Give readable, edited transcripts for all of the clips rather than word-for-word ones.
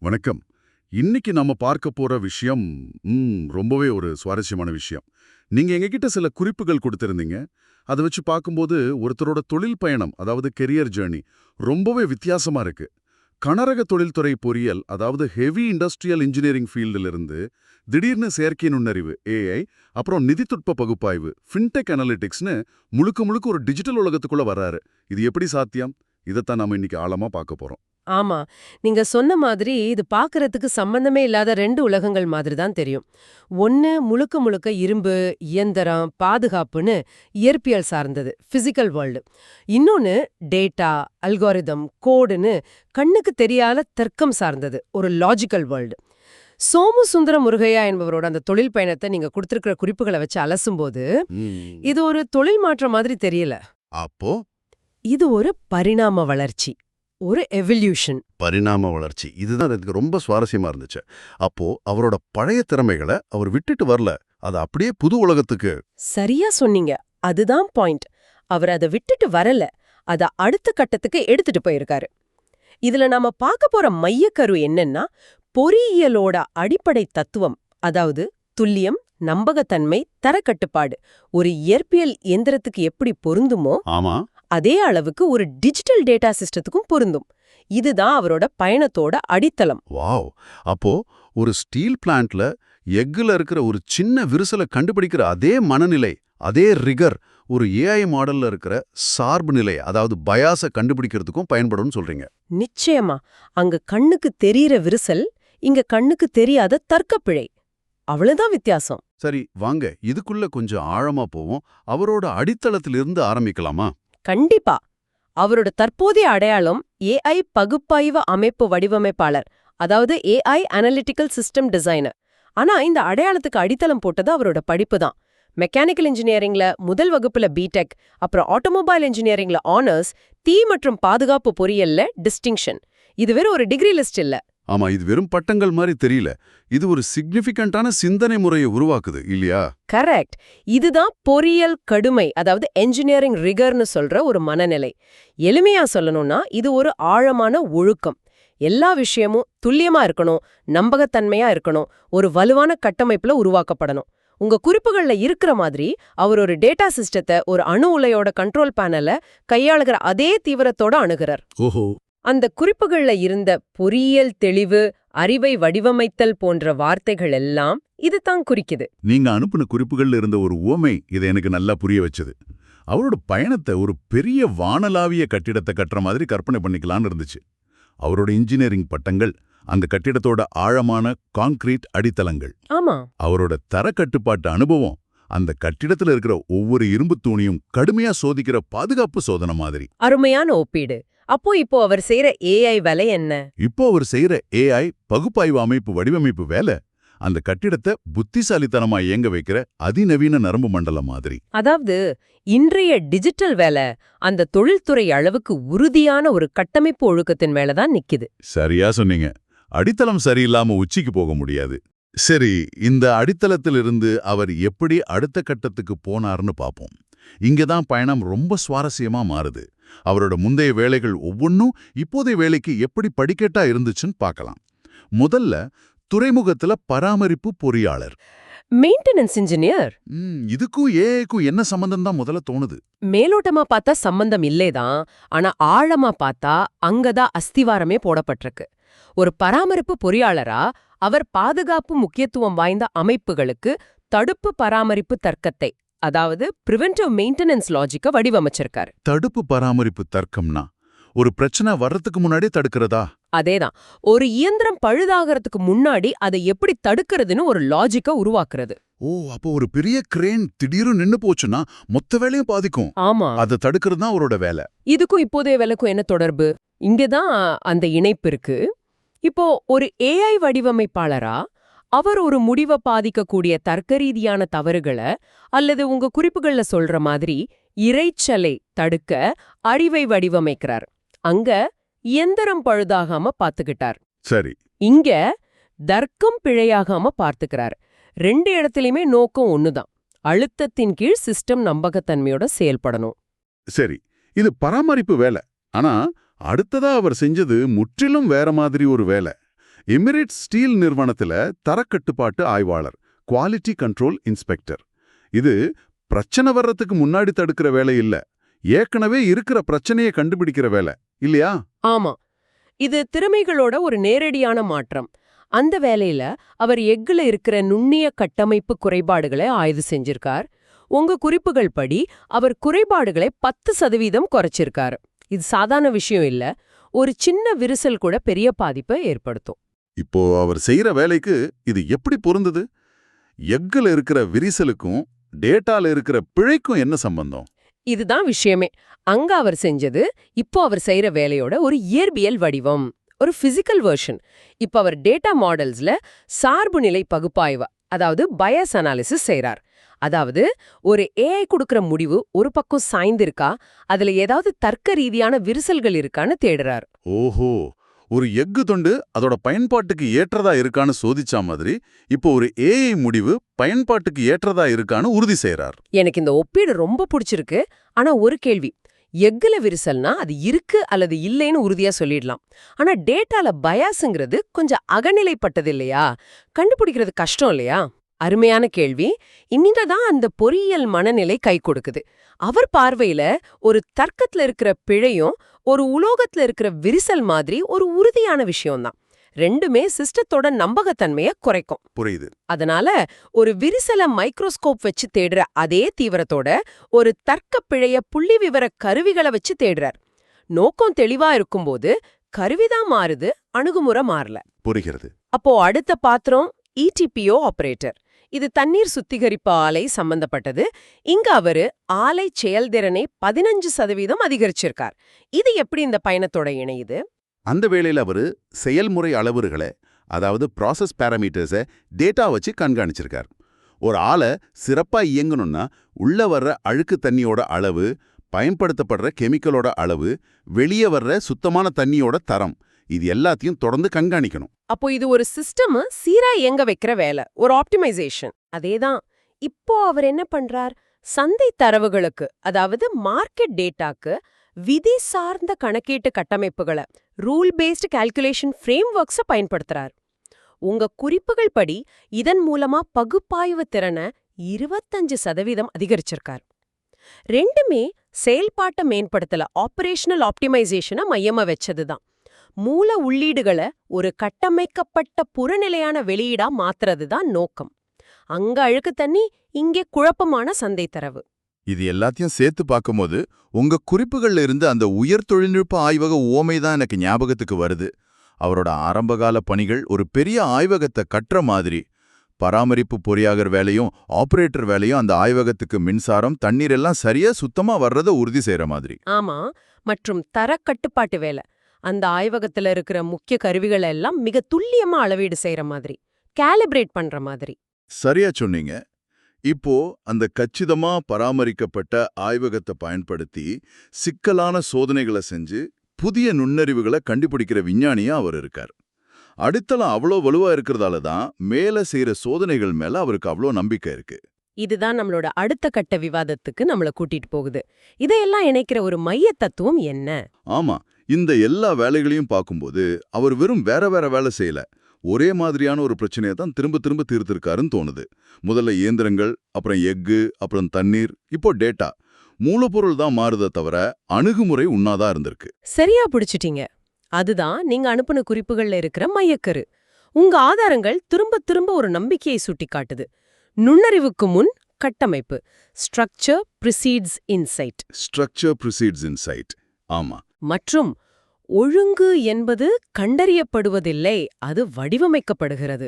வணக்கம். இன்னைக்கு நம்ம பார்க்க போற விஷயம் ரொம்பவே ஒரு சுவாரஸ்யமான விஷயம். நீங்க எங்ககிட்ட சில குறிப்புகள் கொடுத்திருந்தீங்க. அதை வச்சு பார்க்கும்போது ஒருத்தரோட தொழில் பயணம், அதாவது கெரியர் ஜேர்னி ரொம்பவே வித்தியாசமா இருக்கு. கனரக தொழில்துறை பொறியியல், அதாவது ஹெவி இண்டஸ்ட்ரியல் இன்ஜினியரிங் ஃபீல்டிலிருந்து திடீர்னு செயற்கை நுண்ணறிவு ஏஐ, அப்புறம் நிதித்துட்ப பகுப்பாய்வு ஃபின்டெக் அனலிட்டிக்ஸ்னு முழுக்க முழுக்க ஒரு டிஜிட்டல் உலகத்துக்குள்ள வர்றாரு. இது எப்படி சாத்தியம்? இதைத்தான் நம்ம இன்னைக்கு ஆழமா பார்க்க போறோம். ஆமா. நீங்க சொன்ன மாதிரி இது பார்க்கறதுக்கு சம்பந்தமே இல்லாத 2 உலகங்கள் மாதிரி தான் தெரியும். ஒண்ணு முழுக்க முழுக்க இரும்பு, இயந்திரம், பாதுகாப்புன்னு இயற்பியல் சார்ந்தது, பிசிக்கல் வேர்ல்டு. இன்னொன்னு டேட்டா, அல்காரிதம், கோடுன்னு கண்ணுக்கு தெரியாத தர்க்கம் சார்ந்தது, ஒரு லாஜிக்கல் வேர்ல்டு. சோமு சுந்தர முருகையா என்பவரோட அந்த தொழில் பயணத்தை நீங்க கொடுத்திருக்கிற குறிப்புகளை வச்சு அலசும்போது, இது ஒரு தொழில் மாற்றம் மாதிரி தெரியல. அப்போ இது ஒரு பரிணாம வளர்ச்சி, ஒரு எவல்யூஷன். பரிணாம வளர்ச்சி இதுதான் எனக்கு ரொம்ப சுவாரஸ்யமா இருந்துச்சு. அப்போ அவரோட பழைய திறமைகளை அவர் விட்டுட்டு வரல, அது அப்படியே புது உலகத்துக்கு. சரியா சொன்னீங்க. அதுதான் பாயிண்ட். அவர் அதை விட்டுட்டு வரல, அத அடுத்த கட்டத்துக்கு எடுத்துட்டு போயிருக்காரு. இதுல நாம பார்க்க போற மையக்கரு என்னன்னா, பொறியியலோட அடிப்படை தத்துவம், அதாவது துல்லியம், நம்பகத்தன்மை, தரக்கட்டுப்பாடு ஒரு இயற்பியல் இயந்திரத்துக்கு எப்படி பொருந்துமோ ஆமா, அதே அளவுக்கு ஒரு டிஜிட்டல் டேட்டா சிஸ்டத்துக்கும் பொருந்தும். இதுதான் அவரோட பயணத்தோட அடித்தளம். வாவ். அப்போ ஒரு ஸ்டீல் பிளான்ட்ல எக்குல இருக்கிற ஒரு சின்ன விரிசலை கண்டுபிடிக்கிற அதே மனநிலை, அதே ரிகர் ஒரு ஏஐ மாடல்ல இருக்கிற சார்பு நிலை, அதாவது பயாஸை கண்டுபிடிக்கிறதுக்கும் பயன்படும் சொல்றீங்க. நிச்சயமா. அங்க கண்ணுக்கு தெரியற விரிசல், இங்க கண்ணுக்கு தெரியாத தர்க்கப்பிழை. அவ்வளவுதான் வித்தியாசம். சரி, வாங்க இதுக்குள்ள கொஞ்சம் ஆழமா போவோம். அவரோட அடித்தளத்திலிருந்து ஆரம்பிக்கலாமா? கண்டிப்பா. அவரோட தற்போதைய அடையாளம் ஏஐ பகுப்பாய்வு அமைப்பு வடிவமைப்பாளர், அதாவது ஏஐ அனலிட்டிக்கல் சிஸ்டம் டிசைனர். ஆனா இந்த அடையாளத்துக்கு அடித்தளம் போட்டது அவரோட படிப்பு தான். மெக்கானிக்கல் இன்ஜினியரிங்ல முதல் வகுப்புல பிடெக், அப்புறம் ஆட்டோமொபைல் இன்ஜினியரிங்ல ஆனர்ஸ், தீ மற்றும் பாதுகாப்பு பொறியியல்ல டிஸ்டிங்ஷன். இது வெறும் ஒரு டிகிரி லிஸ்ட் இல்ல. ஆமா, இது வெறும் பட்டங்கள் மாதிரி தெரியல. இது ஒரு சிக்னிஃபிகண்டான சிந்தனை முறையை உருவாக்குது இல்லையா? கரெக்ட். இதுதான் பொறியியல் கடுமை, அதாவது என்ஜினியரிங் ரிகர்னு சொல்ற ஒரு மனநிலை. எளிமையா சொல்லணும்னா இது ஒரு ஆழமான ஒழுக்கம். எல்லா விஷயமும் துல்லியமா இருக்கணும், நம்பகத்தன்மையா இருக்கணும், ஒரு வலுவான கட்டமைப்புல உருவாக்கப்படணும். உங்க குறிப்புகள்ல இருக்கிற மாதிரி அவர் ஒரு டேட்டா சிஸ்டத்தை, ஒரு அணு உலையோட கண்ட்ரோல் பேனல கையாளுகிற அதே தீவிரத்தோட அணுகிறார். ஓஹோ. அந்த குறிப்புகள்ல இருந்த பொறியியல் தெளிவு, அறிவை வடிவமைத்தல் போன்ற வார்த்தைகள் எல்லாம் இதுதான் குறிக்குது. நீங்க அனுப்புன குறிப்புகள்ல இருந்த ஒரு உவமை இதை எனக்கு நல்லா புரிய வச்சது. அவரோட பயணத்தை ஒரு பெரிய வானளாவிய கட்டிடத்தை கட்டுற மாதிரி கற்பனை பண்ணிக்கலான்னு இருந்துச்சு. அவரோட இன்ஜினியரிங் பட்டங்கள் அந்த கட்டிடத்தோட ஆழமான கான்கிரீட் அடித்தளங்கள். ஆமா. அவரோட தரக்கட்டுப்பாட்டு அனுபவம் அந்த கட்டிடத்துல இருக்கிற ஒவ்வொரு இரும்பு தூணியும் கடுமையா சோதிக்கிற பாதுகாப்பு சோதனை மாதிரி. அருமையான ஒப்பீடு. இப்போ அவர் செய்யற ஏஐ வேலை என்ன? இப்போ அவர் செய்யற ஏஐ பகுப்பாய்வு அமைப்பு வடிவமைப்பு வேலை அந்த கட்டிடத்தை புத்திசாலித்தனமா இயங்க வைக்கிற அதிநவீன நரம்பு மண்டலம் மாதிரி. அதாவது இன்றைய டிஜிட்டல் வேலை அந்த தொழில்துறை அளவுக்கு உறுதியான ஒரு கட்டமைப்பு ஒழுக்கத்தின் மேலதான் நிக்குது. சரியா சொன்னீங்க. அடித்தளம் சரியில்லாம உச்சிக்கு போக முடியாது. சரி, இந்த அடித்தளத்திலிருந்து அவர் எப்படி அடுத்த கட்டத்துக்கு போனார்னு பாப்போம். இங்கதான் பயணம் ரொம்ப சுவாரஸ்யமா மாறுது. அவரோட முந்தைய வேலைகள் ஒவ்வொன்றும் இப்போதைய வேலைக்கு எப்படி படிக்கட்டா இருந்துச்சுன்னு பார்க்கலாம். முதல்ல துறைமுகத்துல பராமரிப்பு பொறியாளர், மெயின்டெனன்ஸ் இன்ஜினியர். இதுக்கும் ஏஐக்கும் என்ன சம்பந்தம் தான் முதல்ல தோணுது. மேலோட்டமா பார்த்தா சம்பந்தம் இல்லேதான், ஆனா ஆழமா பார்த்தா அங்கதான் அஸ்திவாரமே போடப்பட்டிருக்கு. ஒரு பராமரிப்பு பொறியாளரா அவர் பாதுகாப்பு முக்கியத்துவம் வாய்ந்த அமைப்புகளுக்கு தடுப்பு பராமரிப்பு தர்க்கத்தை, அதாவது பிரிவென்டிவ் மெயின்டெனன்ஸ் லாஜிக்க வடிவமைச்சிருக்காரு. தடுப்பு பராமரிப்பு தர்க்கம்னா ஒரு பிரச்சனை வர்றதுக்கு முன்னாடியே தடுக்கிறதா? அதேதான். ஒரு இயந்திரம் பழுதாகிறதுக்கு முன்னாடி அதை எப்படி தடுக்கிறதுன்னு ஒரு லாஜிக்க உருவாக்குறது. ஓ, அப்போ ஒரு பெரிய கிரேன் திடீர்னு நின்னு போச்சுன்னா மொத்த வேலையும் பாதிக்கும். ஆமா. அதை தடுக்கிறது தான் அவரோட வேலை. இதுக்கும் இப்போதைய வேலைக்கும் என்ன தொடர்பு? இங்கதான் அந்த இணைப்பு இருக்கு. இப்போ ஒரு ஏஐ வடிவமைப்பாளரா அவர் ஒரு முடிவை பாதிக்கக்கூடிய தர்க்கரீதியான தவறுகளை, அல்லது உங்க குறிப்புகள்ல சொல்ற மாதிரி இரைச்சலை தடுக்க அறிவை வடிவமைக்கிறார். அங்க இயந்திரம் பழுதாகாம பாத்துக்கிட்டார். சரி. இங்க தர்க்கம் பிழையாகாம பார்த்துக்கிறார். 2 இடத்துலயுமே நோக்கம் ஒண்ணுதான், அழுத்தத்தின் கீழ் சிஸ்டம் நம்பகத்தன்மையோட செயல்படணும். சரி, இது பராமரிப்பு வேலை. ஆனா அடுத்ததா அவர் செஞ்சது முற்றிலும் வேற மாதிரி ஒரு வேலை. எமிரேட்ஸ் ஸ்டீல் நிறுவனத்துல தரக்கட்டுப்பாட்டு ஆய்வாளர், குவாலிட்டி கண்ட்ரோல் இன்ஸ்பெக்டர். இது பிரச்சனை வர்றதுக்கு முன்னாடி தடுக்கிற வேலை இல்ல, ஏற்கனவே இருக்கிற பிரச்சனையை கண்டுபிடிக்கிற வேலை இல்லையா? ஆமா, இது திறமைகளோட ஒரு நேரடியான மாற்றம். அந்த வேலையில அவர் எக்குல இருக்கிற நுண்ணிய கட்டமைப்பு குறைபாடுகளை ஆய்வு செஞ்சிருக்கார். உங்க குறிப்புகள் படி அவர் குறைபாடுகளை 10% குறைச்சிருக்காரு. இது சாதாரண விஷயம் இல்ல. ஒரு சின்ன விரிசல் கூட பெரிய பாதிப்பை ஏற்படுத்தும். இப்போ அவர் செய்யற வேலைக்கு இது எப்படி பொருந்தது? எக்குல இருக்கிற விரிசலுக்கும் டேட்டால இருக்கிற பிழைக்கும் என்ன சம்பந்தம்? இதுதான் விஷயமே. அங்க அவர் செஞ்சது இப்போ அவர் செய்யற வேலையோட ஒரு இயற்பியல் வடிவம், ஒரு பிசிக்கல் வெர்ஷன். இப்ப அவர் டேட்டா மாடல்ஸ்ல சார்புநிலை பகுப்பாய்வு, அதாவது பயஸ் அனாலிசிஸ் செய்றார். அதாவது ஒரு ஏஐ கொடுக்கிற முடிவு ஒரு பக்கம் சாய்ந்திருக்கா, அதுல ஏதாவது தர்க்க ரீதியான விரிசல்கள் இருக்கான்னு தேடுறார். ஓஹோ, ஒரு எஃகு துண்டு அதோட பயன்பாட்டுக்கு ஏற்றதா இருக்கான்னு சோதிச்சா மாதிரி இப்போ ஒரு ஏஐ முடிவு பயன்பாட்டுக்கு ஏற்றதா இருக்கான்னு உறுதி செய்றார். எனக்கு இந்த ஒப்பீடு ரொம்ப பிடிச்சிருக்கு. ஆனா ஒரு கேள்வி, எக்குல விரிசல்னா அது இருக்கு அல்லது இல்லைன்னு உறுதியா சொல்லிடலாம். ஆனா டேட்டால பயாஸ்ங்கிறது கொஞ்சம் அகநிலைப்பட்டது இல்லையா, கண்டுபிடிக்கிறது கஷ்டம் இல்லையா? அருமையான கேள்வி. இன்னிதான் அந்த பொறியியல் மனநிலை கை கொடுக்குது. அவர் பார்வையில ஒரு தர்க்கத்துல இருக்கிற பிழையும் ஒரு உலோகத்துல இருக்கிற விரிசல் மாதிரி ஒரு உறுதியான விஷயம்தான். ரெண்டுமே சிஸ்டத்தோட நம்பகத்தன்மையை குறைக்கும். புரியுது. அதனால ஒரு விரிசல மைக்ரோஸ்கோப் வச்சு தேடுற அதே தீவிரத்தோட ஒரு தர்க்க பிழைய புள்ளி விவர கருவிகளை வச்சு தேடுறார். நோக்கம் தெளிவா இருக்கும்போது கருவிதான் மாறுது, அணுகுமுறை மாறல. புரிகிறது. அப்போ அடுத்த பாத்திரம் ETPO ஆபரேட்டர். இது தண்ணீர் சுத்திகரிப்பு ஆலை சம்பந்தப்பட்டது. இங்க அவரு ஆலை செயல்திறனை 15% அதிகரிச்சிருக்கார். இது எப்படி இந்த பயணத்தோட இணையுது? அந்த வேளையில அவரு செயல்முறை அளவுருகளை, அதாவது ப்ராசஸ் பேராமீட்டர்ஸை டேட்டா வச்சு கண்காணிச்சிருக்கார். ஒரு ஆலை சிறப்பா இயங்கணும்னா உள்ள வர்ற அழுக்கு தண்ணியோட அளவு, பயன்படுத்தப்படுற கெமிக்கலோட அளவு, வெளியே வர்ற சுத்தமான தண்ணியோட தரம், இது எல்லாத்தையும் தொடர்ந்து கண்காணிக்கணும். அப்போ இது ஒரு சிஸ்டம் சீரா இயங்க வைக்கிற வேலை, ஒரு ஆப்டிமைசேஷன். அதேதான் இப்போ அவர் என்ன பண்றார்? சந்தை தரவுகளுக்கு, அதாவது மார்க்கெட் டேட்டாக்கு விதி சார்ந்த கணக்கீட்டு கட்டமைப்புகளை, ரூல் பேஸ்டு கால்குலேஷன் ஃப்ரேம் ஒர்க்ஸை பயன்படுத்துறார். உங்க குறிப்புகள் படி இதன் மூலமா பகுப்பாய்வு திறனை 25% அதிகரிச்சிருக்கார். ரெண்டுமே செயல்பாட்டை மேம்படுத்தல, ஆபரேஷனல் ஆப்டிமைசேஷனை மையமா வச்சதுதான். மூல உள்ளீடுகளை ஒரு கட்டமைக்கப்பட்ட புறநிலையான வெளியீடா மாத்துறது தான் நோக்கம். அங்க அழுக்கு தண்ணி, இங்கே குழப்பமான சந்தை தரவு. இது எல்லாத்தையும் சேர்த்து பார்க்கும்போது உங்க குறிப்புகள்ல இருந்து அந்த உயர் தொழில்நுட்ப ஆய்வக உவமை தான் எனக்கு ஞாபகத்துக்கு வருது. அவரோட ஆரம்பகால பணிகள் ஒரு பெரிய ஆய்வகத்தை கட்டுற மாதிரி. பராமரிப்பு பொறியாளர் வேலையும் ஆபரேட்டர் வேலையும் அந்த ஆய்வகத்துக்கு மின்சாரம், தண்ணீர் எல்லாம் சரியா சுத்தமா வர்றதை உறுதி செய்யற மாதிரி. ஆமா, மற்றும் தரக்கட்டுப்பாட்டு வேலை. அந்த ஆய்வகத்துல இருக்கிற முக்கிய கருவிகள் எல்லாம் மிக துல்லியமா அளவீடு செய்யற மாதிரி, கேலிப்ரேட் பண்ற மாதிரி. சரியா சொன்னீங்க. இப்போ அந்த கச்சிதமா பராமரிக்கப்பட்ட ஆய்வகத்தை பயன்படுத்தி சிக்கலான சோதனைகளை செஞ்சு புதிய நுண்ணறிவுகளை கண்டுபிடிக்கிற விஞ்ஞானியா அவர் இருக்கார். அடித்தளம் அவ்வளோ வலுவா இருக்கிறதால தான் மேல செய்யற சோதனைகள் மேல அவருக்கு அவ்வளோ நம்பிக்கை இருக்கு. இதுதான் நம்மளோட அடுத்த கட்ட விவாதத்துக்கு நம்மள கூட்டிட்டு போகுது. இதையெல்லாம் இணைக்கிற ஒரு மைய தத்துவம் என்ன? ஆமா, இந்த எல்லா வேலைகளையும் பார்க்கும்போது அவர் வெறும் வேற வேற வேலை செய்யல, ஒரே மாதிரியான ஒரு பிரச்சனையை தான் திரும்ப திரும்ப தீர்த்திருக்காருன்னு தோணுது. முதல்ல இயந்திரங்கள், அப்புறம் எஃகு, அப்புறம் தண்ணீர், இப்போ டேட்டா. மூலப்பொருள் தான் மாறுதே தவிர அணுகுமுறை உண்ணாதான் இருந்திருக்கு. சரியா பிடிச்சிட்டீங்க. அதுதான் நீங்க அனுப்புன குறிப்புகள்ல இருக்கிற மையக்கரு. உங்க ஆதாரங்கள் திரும்ப திரும்ப ஒரு நம்பிக்கையை சுட்டிக்காட்டுது. நுண்ணறிவுக்கு முன் கட்டமைப்பு. Structure precedes insight. Structure precedes insight. ஆமா. மற்றும் ஒழுங்கு என்பது கண்டறியப்படுவதில்லை, அது வடிவமைக்கப்படுகிறது.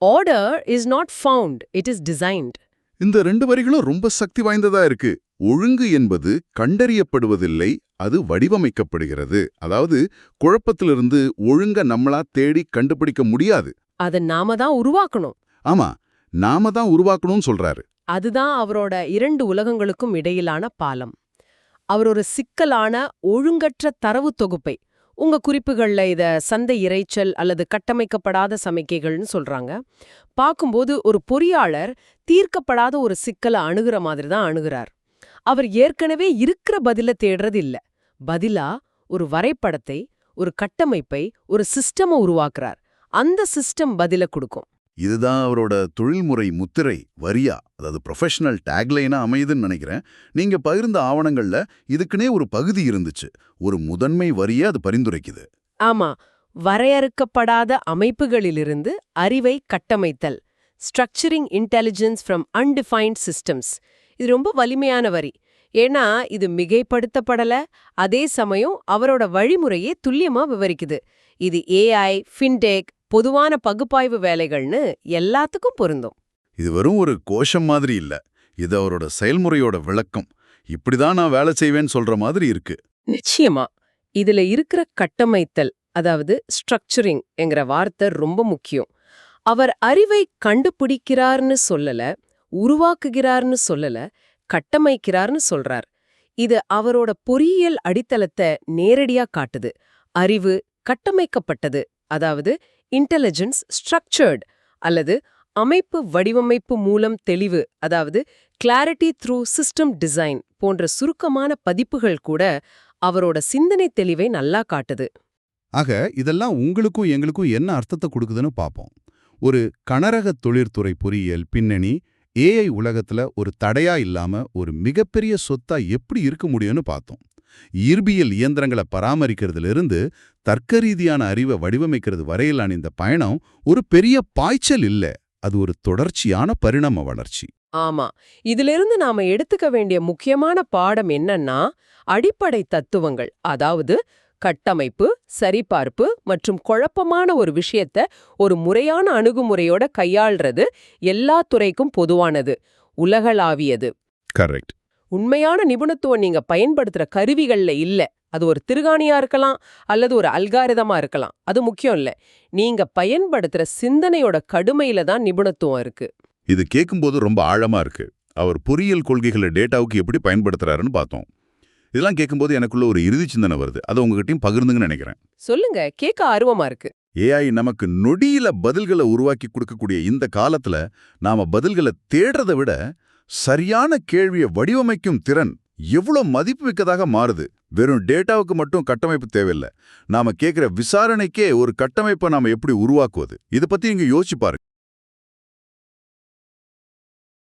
Order is not found, it is designed. இந்த 2 வரிகளும் ரொம்ப சக்தி வாய்ந்ததா இருக்கு. ஒழுங்கு என்பது கண்டறியப்படுவதில்லை, அது வடிவமைக்கப்படுகிறது. அதாவது குழப்பத்திலிருந்து ஒழுங்க நம்மளா தேடி கண்டுபிடிக்க முடியாது. அதை நாம தான் உருவாக்கணும். ஆமா, நாம தான் உருவாக்கணும்னு சொல்றாரு. அதுதான் அவரோட 2 உலகங்களுக்கும் இடையிலான பாலம். அவர் ஒரு சிக்கலான ஒழுங்கற்ற தரவு தொகுப்பை, உங்க குறிப்புகள்ல இத சந்தை இரைச்சல் அல்லது கட்டமைக்கப்படாத சமிக்கைகள்னு சொல்றாங்க. பார்க்கும்போது ஒரு பொறியாளர் தீர்க்கப்படாத ஒரு சிக்கலை அணுகுற மாதிரி தான் அணுகுறார். அவர் ஏற்கனவே இருக்கிற பதில தேடுறது இல்ல, பதிலா ஒரு வரைபடத்தை, ஒரு கட்டமைப்பை, ஒரு சிஸ்டமை உருவாக்குறார். அந்த சிஸ்டம் பதில கொடுக்கும். இதுதான் அவரோட தொழில்முறை முத்திரை வரியா, அதாவது ப்ரொஃபஷனல் டேக்லைனா அமையுதுன்னு நினைக்கிறேன். நீங்க பகிர்ந்த ஆவணங்கள்ல இதுக்குனே ஒரு பகுதி இருந்துச்சு. ஒரு முதன்மை வரியா அது பரிந்துரைக்குது. ஆமா, வரையறுக்கப்படாத அமைப்புகளிலிருந்து அறிவை கட்டமைத்தல், structuring intelligence from undefined systems. இது ரொம்ப வலிமையான வரி. ஏன்னா இது மிகைப்படுத்தப்படல, அதே சமயம் அவரோட வழிமுறையே துல்லியமா விவரிக்குது. இது ஏஐ, ஃபின்டெக், பொதுவான பகுப்பாய்வு வேலைகள்னு எல்லாத்துக்கும் பொருந்தும். இது வெறும் ஒரு கோஷம் மாதிரி இல்ல, இது அவரோட செயல்முறையோட விளக்கம். இப்படிதான் நான் வேலை செய்வேன்னு சொல்ற மாதிரி இருக்கு. நிச்சயமா இதுல இருக்கிற கட்டமைத்தல், அதாவது ஸ்ட்ரக்சரிங் என்கிற வார்த்தை ரொம்ப முக்கியம். அவர் அறிவை கண்டுபிடிக்கிறார்னு சொல்லல, உருவாக்குகிறார்னு சொல்லல, கட்டமைக்கிறார்னு சொல்றார். இது அவரோட பொறியியல் அடித்தளத்தை நேரடியா காட்டுது. அறிவு கட்டமைக்கப்பட்டது, அதாவது இன்டெலிஜென்ஸ் ஸ்ட்ரக்சர்ட், அல்லது அமைப்பு வடிவமைப்பு மூலம் தெளிவு, அதாவது கிளாரிட்டி த்ரூ சிஸ்டம் டிசைன் போன்ற சுருக்கமான பதிப்புகள் கூட அவரோட சிந்தனை தெளிவை நல்லா காட்டுது. ஆக இதெல்லாம் உங்களுக்கும் எங்களுக்கும் என்ன அர்த்தத்தை கொடுக்குதுன்னு பார்ப்போம். ஒரு கனரக தொழிற்துறை பொறியியல் பின்னணி ஏஐ உலகத்துல ஒரு தடையா இல்லாம ஒரு மிகப்பெரிய சொத்தா எப்படி இருக்க முடியும்னு பார்த்தோம். இயற்பியல் இயந்திரங்களை பராமரிக்கிறதுல தர்க்க ரீதியான அறிவை வடிவமைக்கிறது வரையிலான இந்த பயணம் ஒரு பெரிய பாய்ச்சல் இல்ல, அது ஒரு தொடர்ச்சியான பரிணாம வளர்ச்சி. ஆமா, இதிலிருந்து நாம எடுத்துக்க வேண்டிய முக்கியமான பாடம் என்னன்னா, அடிப்படை தத்துவங்கள், அதாவது கட்டமைப்பு, சரிபார்ப்பு மற்றும் குழப்பமான ஒரு விஷயத்த ஒரு முறையான அணுகுமுறையோட கையாள்றது எல்லா துறைக்கும் பொதுவானது, உலகளாவியது. கரெக்ட். உண்மையான நிபுணத்துவம் நீங்க பயன்படுத்துற கருவிகள்ல இல்ல. அது ஒரு திருகாணியா இருக்கலாம் அல்லது ஒரு அல்காரிதமா இருக்கலாம். அது முக்கியம் இல்ல. நீங்க பயன்படுத்துற சிந்தனையோட கடுமையில தான் நிபுணத்துவம் இருக்கு. இது கேட்கும்போது ரொம்ப ஆழமா இருக்கு. அவர் பொறியியல் கொள்கைகளை டேட்டாவுக்கு எப்படி பயன்படுத்துறாருன்னு பார்த்தோம். இதெல்லாம் கேட்கும்போது எனக்குள்ள ஒரு இறுதி சிந்தனை வருது. அதை உங்ககிட்டயும் பகிர்ந்துங்கன்னு நினைக்கிறேன். சொல்லுங்க, கேட்க ஆர்வமா இருக்கு. ஏஐ நமக்கு நொடியில பதில்களை உருவாக்கி கொடுக்கக்கூடிய இந்த காலத்துல நாம பதில்களை தேடுறதை விட சரியான கேள்வியை வடிவமைக்கும் திறன் எவ்வளவு மதிப்புமிக்கதாக மாறுது. வெறும் டேட்டாவுக்கு மட்டும் கட்டமைப்பு தேவையில்லை. நாம கேட்கிற விசாரணைக்கே ஒரு கட்டமைப்பை நாம எப்படி உருவாக்குவது, இதை பத்தி நீங்க யோசிச்சு பாருங்க.